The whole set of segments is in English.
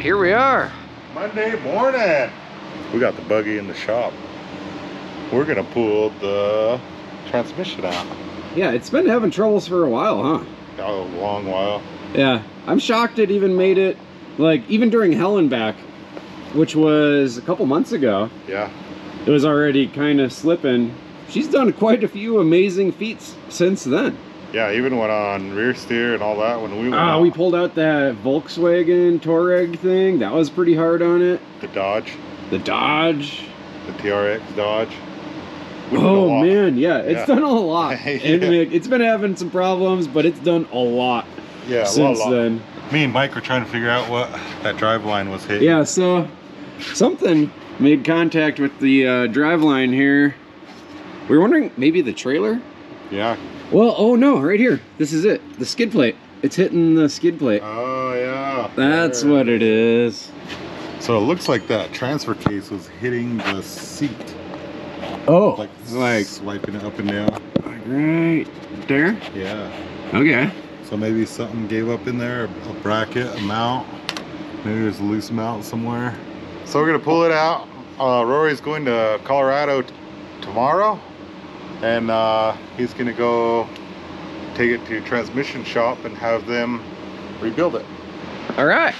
here we are. Monday morning. We got the buggy in the shop. We're gonna pull the transmission out. Yeah, it's been having troubles for a while, huh? A long while. Yeah, I'm shocked it even made it, like, even during hell and back, which was a couple months ago. Yeah. It was already kind of slipping. She's done quite a few amazing feats since then. Yeah, even went on rear steer and all that when we went we pulled out that Volkswagen Touareg thing. That was pretty hard on it. The Dodge. The Dodge. The TRX Dodge. Oh man, yeah, it's done a lot. Yeah. It's been having some problems, but it's done a lot since then. Me and Mike were trying to figure out what that drive line was hitting. Yeah, so something made contact with the driveline here. We were wondering, maybe the trailer? Yeah. Well, oh no, right here. This is it. The skid plate. It's hitting the skid plate. Oh yeah. That's what it is. So it looks like that transfer case was hitting the seat. Oh, like swiping it up and down. Right there? Yeah. Okay. So maybe something gave up in there, a bracket, a mount. Maybe there's a loose mount somewhere. So we're gonna pull it out. Rory's going to Colorado tomorrow, and he's gonna go take it to transmission shop and have them rebuild it. All right,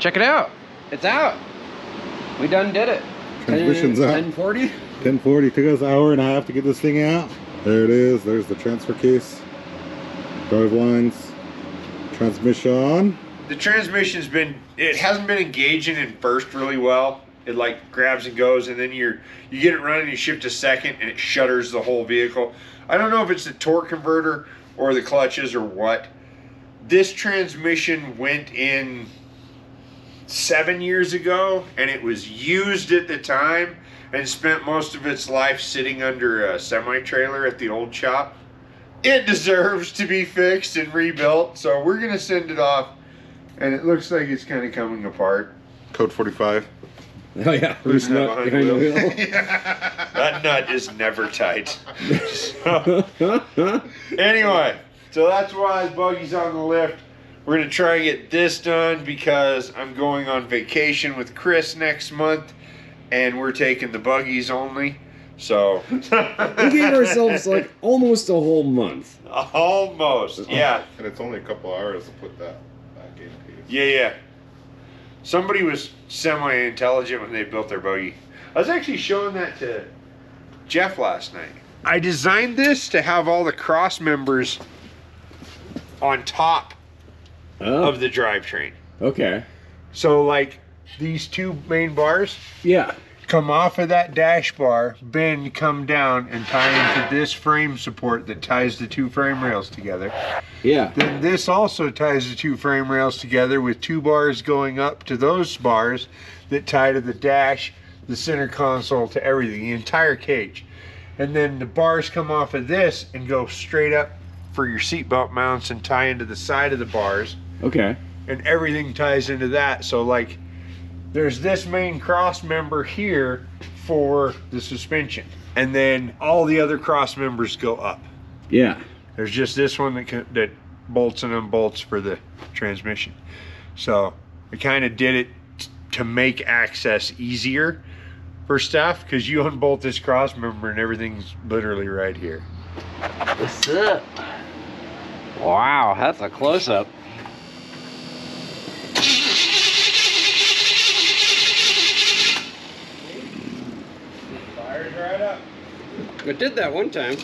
check it out. It's out. We done did it. Transmission's out. 1040. 1040. Took us an hour and a half to get this thing out. There it is. There's the transfer case, drive lines, transmission. The transmission's it hasn't been engaging in first really well. It like grabs and goes, and then you get it running, you shift to second, and it shudders the whole vehicle. I don't know if it's the torque converter or the clutches or what. This transmission went in 7 years ago, and it was used at the time and spent most of its life sitting under a semi-trailer at the old shop. It deserves to be fixed and rebuilt, so we're gonna send it off, and it looks like it's kind of coming apart. Code 45. Oh yeah, loose nut behind the wheel. That nut is never tight. Anyway, so that's why Buggy's on the lift. We're gonna try and get this done because I'm going on vacation with Chris next month, and we're taking the buggies only. So we gave ourselves like almost a whole month. Almost, yeah. And it's only a couple hours to put that back in. Yeah. Somebody was semi-intelligent when they built their buggy. I was actually showing that to Jeff last night. I designed this to have all the cross members on top of the drivetrain. Okay. So like these two main bars, yeah, come off of that dash bar, bend, come down, and tie into this frame support that ties the two frame rails together. Yeah. Then this also ties the two frame rails together with two bars going up to those bars that tie to the dash, the center console, to everything, the entire cage. And then the bars come off of this and go straight up for your seatbelt mounts and tie into the side of the bars. Okay. And everything ties into that. So like there's this main cross member here for the suspension, and then all the other cross members go up. Yeah. There's just this one that bolts and unbolts for the transmission. So I kind of did it to make access easier for stuff, because you unbolt this cross member and everything's literally right here. What's up? Wow, that's a close-up. Fires right up. I did that one time.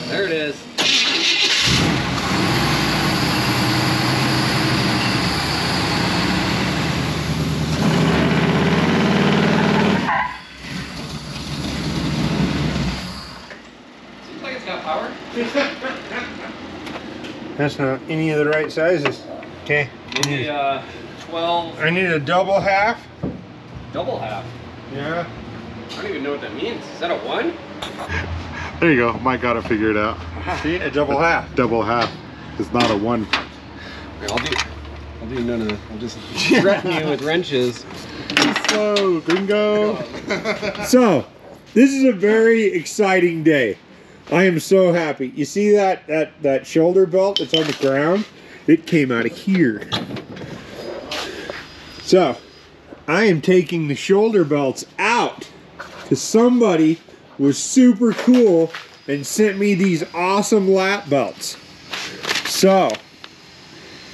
There it is. Seems like it's got power. That's not any of the right sizes. Okay. Maybe 12. I need a double half. Double half. Yeah. I don't even know what that means. Is that a 1? There you go. Mike got it figured out. See, a double half. Double half. It's not a 1. I'll do none of this. I'll just threaten you with wrenches. Slow, gringo. So, this is a very exciting day. I am so happy. You see that shoulder belt that's on the ground? It came out of here. So, I am taking the shoulder belts out because somebody was super cool and sent me these awesome lap belts. So,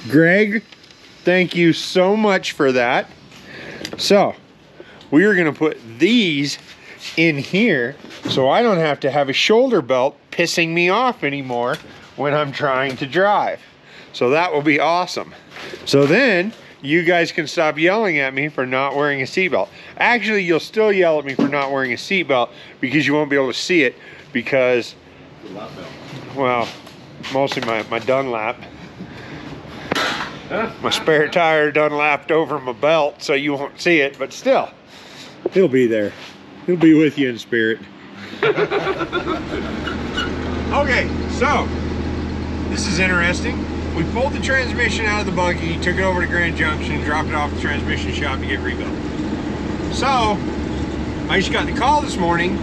Greg, thank you so much for that. So, we are going to put these in here so I don't have to have a shoulder belt pissing me off anymore when I'm trying to drive. So that will be awesome. So then you guys can stop yelling at me for not wearing a seatbelt. Actually, you'll still yell at me for not wearing a seatbelt because you won't be able to see it because, well, mostly my Dunlap. My spare tire Dunlapped over my belt so you won't see it, but still, he'll be there. He'll be with you in spirit. Okay, so this is interesting. We pulled the transmission out of the buggy, took it over to Grand Junction, dropped it off at the transmission shop to get rebuilt. So I just got the call this morning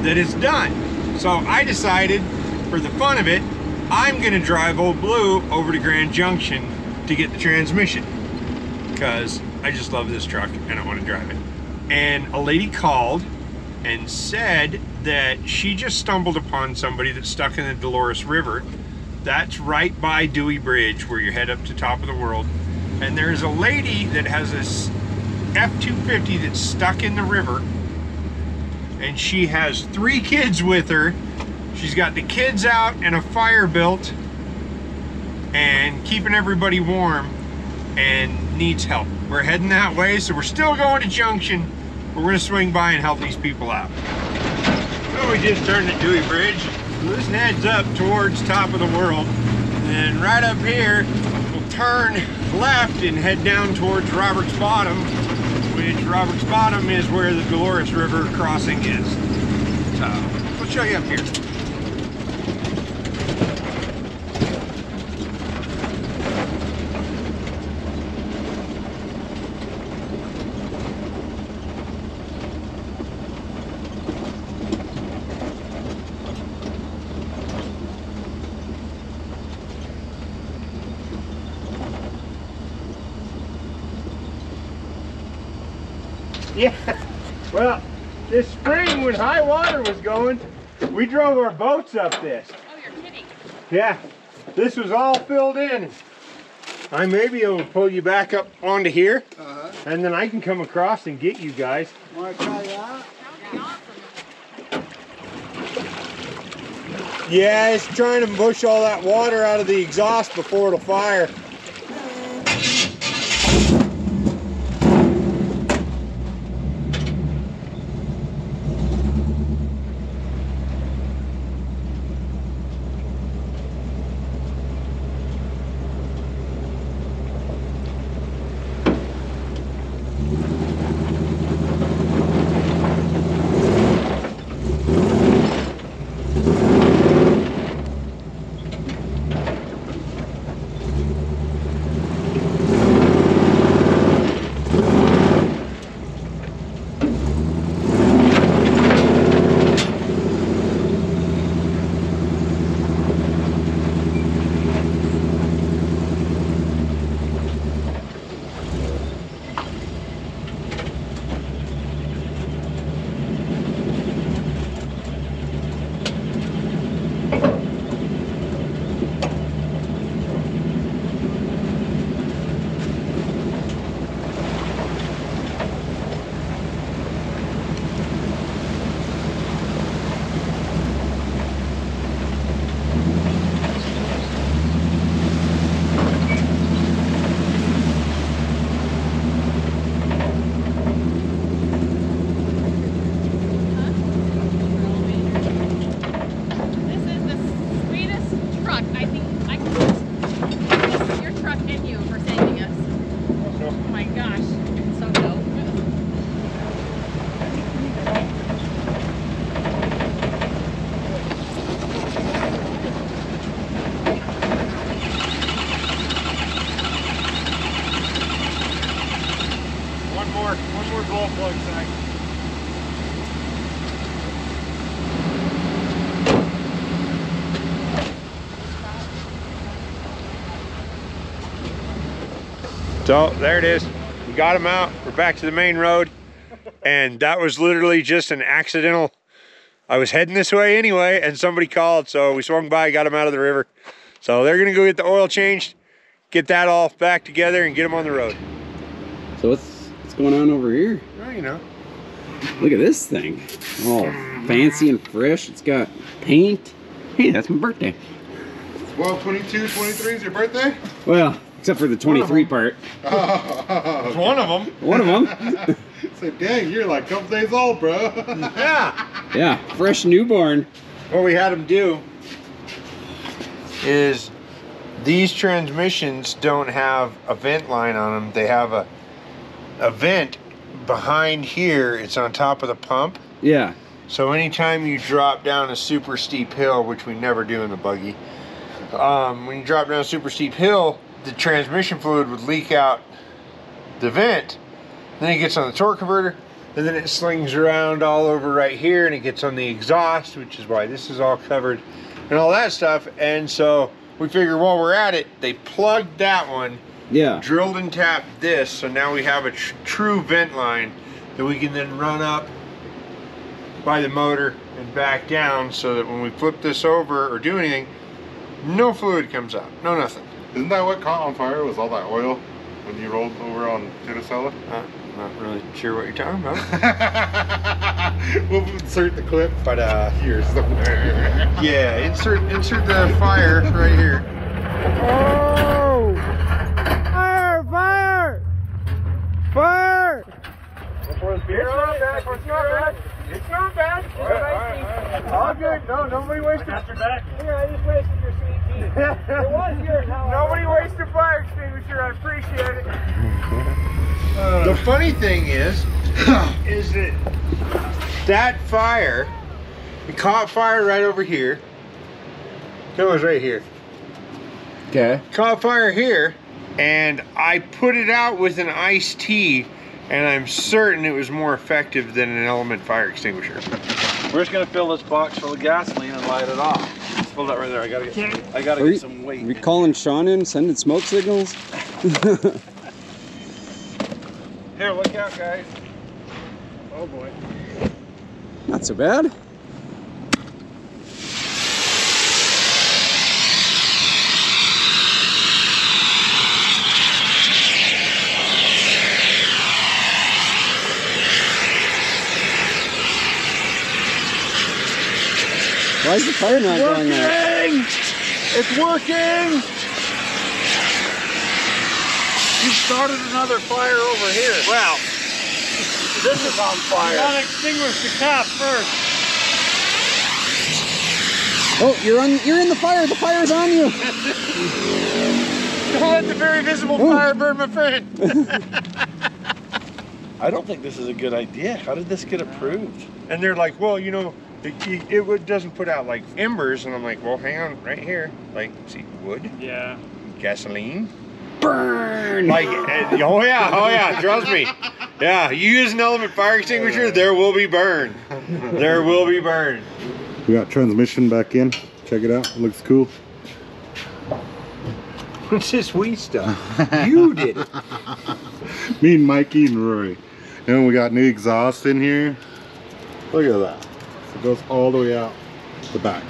that it's done. So I decided, for the fun of it, I'm gonna drive Old Blue over to Grand Junction to get the transmission because I just love this truck and I want to drive it. And a lady called and said that she just stumbled upon somebody that's stuck in the Dolores River. That's right by Dewey Bridge where you head up to top of the world. And there's a lady that has this F-250 that's stuck in the river, and she has 3 kids with her. She's got the kids out and a fire built and keeping everybody warm and needs help. We're heading that way, so we're still going to Junction, but we're gonna swing by and help these people out. So we just turned at Dewey Bridge. So this heads up towards top of the world. And right up here, we'll turn left and head down towards Robert's Bottom, which Robert's Bottom is where the Dolores River crossing is. So, let's show you up here. Yeah, well, this spring when high water was going, we drove our boats up this. Oh, you're kidding. Yeah, this was all filled in. I may be able to pull you back up onto here, and then I can come across and get you guys. Want to try that? That would be awesome. Yeah, it's trying to push all that water out of the exhaust before it'll fire. One more glow plug side. So there it is. We We got them out. We're back to the main road. And that was literally just an accidental. I was heading this way anyway, and somebody called, so we swung by, got them out of the river. So they're gonna go get the oil changed, get that all back together, and get them on the road. So what's going on over here? Well, you know. Look at this thing. All fancy and fresh. It's got paint. Hey, that's my birthday. Well, 22, 23 is your birthday? Well, except for the 23 part. It's one of them. One of them. Say, dang, you're like a couple days old, bro. Yeah. Yeah, fresh newborn. What we had them do is these transmissions don't have a vent line on them. They have a vent behind here. It's on top of the pump. Yeah. So anytime you drop down a super steep hill, which we never do in the buggy, when you drop down a super steep hill, the transmission fluid would leak out the vent. Then it gets on the torque converter, and then it slings around all over right here, and it gets on the exhaust, which is why this is all covered, and all that stuff. And so we figured while we're at it, they plugged that one, Yeah. drilled and tapped this, so now we have a true vent line that we can then run up by the motor and back down, so that when we flip this over or do anything, no fluid comes out, no nothing. Isn't that what caught on fire, was all that oil when you rolled over on Titusella? Not really sure what you're talking about. We'll insert the clip, but here somewhere. Yeah, insert the fire right here. Oh! Fire! Fire! Fire! It's not bad. It's not bad. It's not bad. All good. No, nobody wasted. Got your back. Yeah, I just wasted your CT. It was yours. Nobody wasted fire extinguisher. I appreciate it. The funny thing is that fire, it caught fire right over here. It was right here. Okay. Caught fire here, and I put it out with an iced tea, and I'm certain it was more effective than an element fire extinguisher. We're just gonna fill this box full of gasoline and light it off. Let's fill that right there. I gotta get some weight. Are we calling Sean in, sending smoke signals? Here, look out, guys. Oh boy. Not so bad. Why is the fire not going out? It's working! You started another fire over here. Well, this is on fire. You gotta extinguish the cap first. Oh, you're in the fire. The fire's on you. Don't let the very visible fire burn my friend. I don't think this is a good idea. How did this get approved? And they're like, well, you know, it doesn't put out like embers, and I'm like, well, hang on, right here, like, see, wood, Yeah. gasoline, Burn. like, oh yeah, trust me, yeah, you use an element fire extinguisher, there will be burn, there will be burn. We got transmission back in. Check it out. It looks cool. What's this wee stuff? You did it. Me and Mikey and Rory. And we got new exhaust in here. Look at that. So it goes all the way out the back.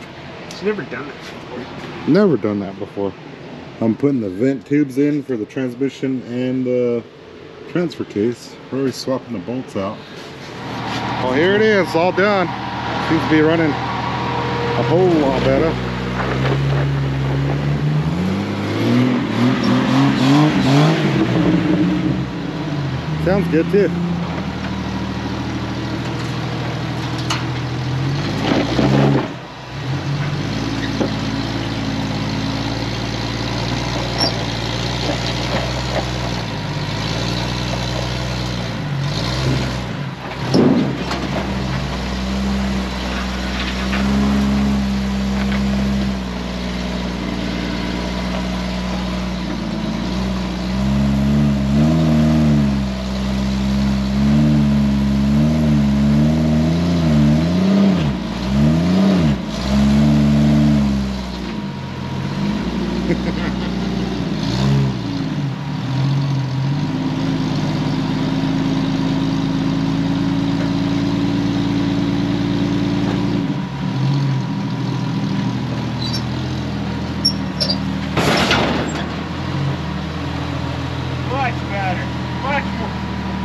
It's never done it before. Never done that before. I'm putting the vent tubes in for the transmission and the transfer case. Rory's swapping the bolts out. Oh, here it is, all done. Seems to be running a whole lot better. Sounds good too.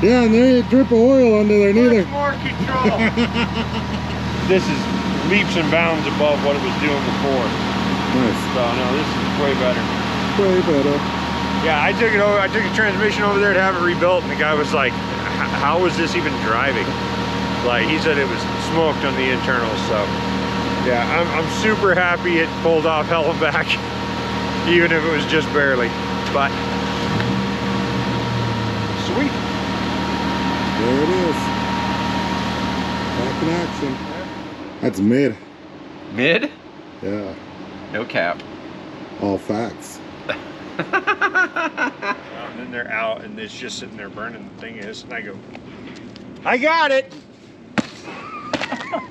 Yeah, and there ain't a drip of oil under there neither. More control. This is leaps and bounds above what it was doing before. Nice. So no, this is way better. Way better. Yeah, I took it over. I took a transmission over there to have it rebuilt, and the guy was like, "How was this even driving?" Like he said, it was smoked on the internals. So yeah, I'm super happy it pulled off hell and back, even if it was just barely. But sweet. There it is. Back in action. That's mid. Mid? Yeah. No cap. All facts. And then they're out, and it's just sitting there burning. The thing is, and I go, I got it.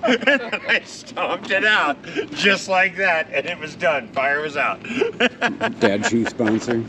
And then I stomped it out just like that, and it was done. Fire was out. Dad shoe sponsor.